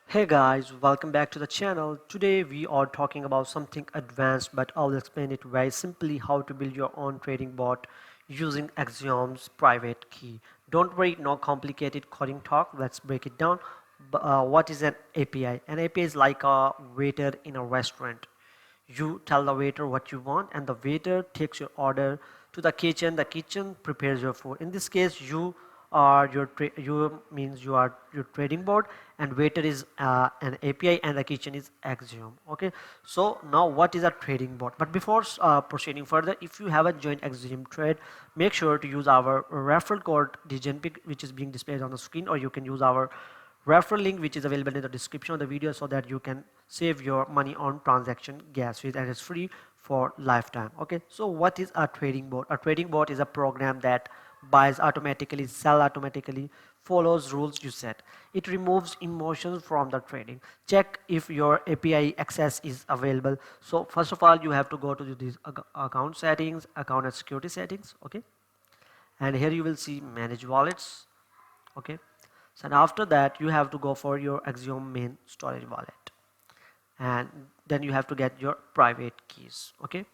Hey guys, welcome back to the channel. Today we are talking about something advanced, but I'll explain it very simply how to build your own trading bot using Axiom's private key. Don't worry, no complicated coding talk. Let's break it down. What is an API? An API is like a waiter in a restaurant. You tell the waiter what you want and the waiter takes your order to the kitchen prepares your food. In this case, you are you means you are your trading board, and waiter is an API, and the kitchen is Axiom. Okay, so now what is a trading bot? But before proceeding further, if you haven't joined Axiom Trade, make sure to use our referral code Degenpick, which is being displayed on the screen, or you can use our referral link which is available in the description of the video, so that you can save your money on transaction gas fees, and it's free for lifetime. Okay, so what is a trading bot? A trading bot is a program that buys automatically, sell automatically, follows rules you set. It removes emotions from the trading. Check if your API access is available. So first of all, you have to go to these account settings, account and security settings. Okay, and here you will see manage wallets. Okay, so after that you have to go for your Axiom main storage wallet, and then you have to get your private keys. Okay,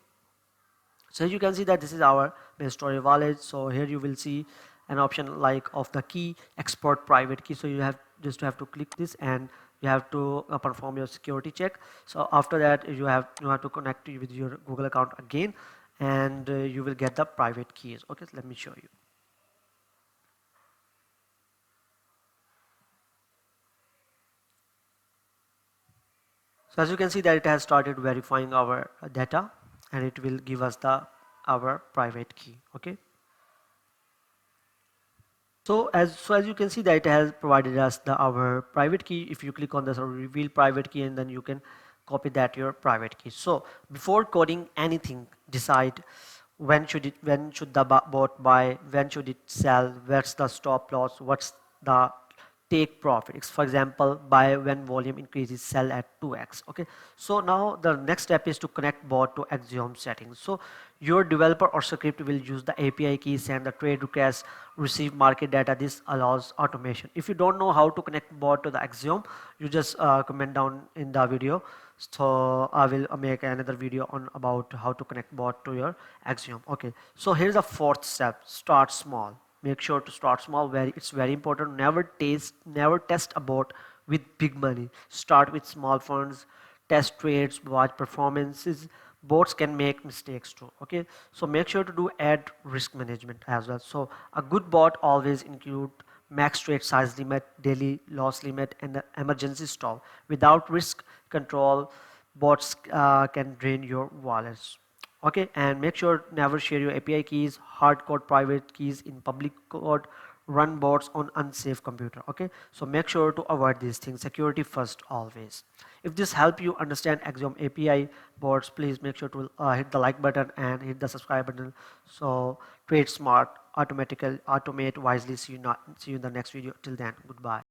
so you can see that this is our main storage wallet. So here you will see an option like of the key export private key. So you have to click this, and you have to perform your security check. So after that you have to connect with your Google account again, and you will get the private keys. Okay, so let me show you. So as you can see that it has started verifying our data, and it will give us our private key. Okay, so as you can see that it has provided us our private key. If you click on this reveal private key, and then you can copy that your private key. So before coding anything, decide when should the bot buy, when should it sell, what's the stop loss, what's the take profit. For example, buy when volume increases, sell at 2x. Okay, so now the next step is to connect bot to Axiom settings. So your developer or script will use the API key, send the trade request, receive market data. This allows automation. If you don't know how to connect bot to the Axiom, you just comment down in the video. So I will make another video on about how to connect bot to your Axiom. Okay, so here's the fourth step: start small. Make sure to start small. It's very important. Never test a bot with big money. Start with small funds, test trades, watch performances. Bots can make mistakes too. Okay, so make sure to do add risk management as well. So a good bot always include max trade size limit, daily loss limit, and the emergency stop. Without risk control, bots can drain your wallets. Okay, and make sure never share your API keys, hard code private keys in public code, run bots on unsafe computer. Okay, so make sure to avoid these things. Security first always. If this help you understand Axiom API bots, please make sure to hit the like button and hit the subscribe button. So trade smart, automate wisely. See you in the next video. Till then, goodbye.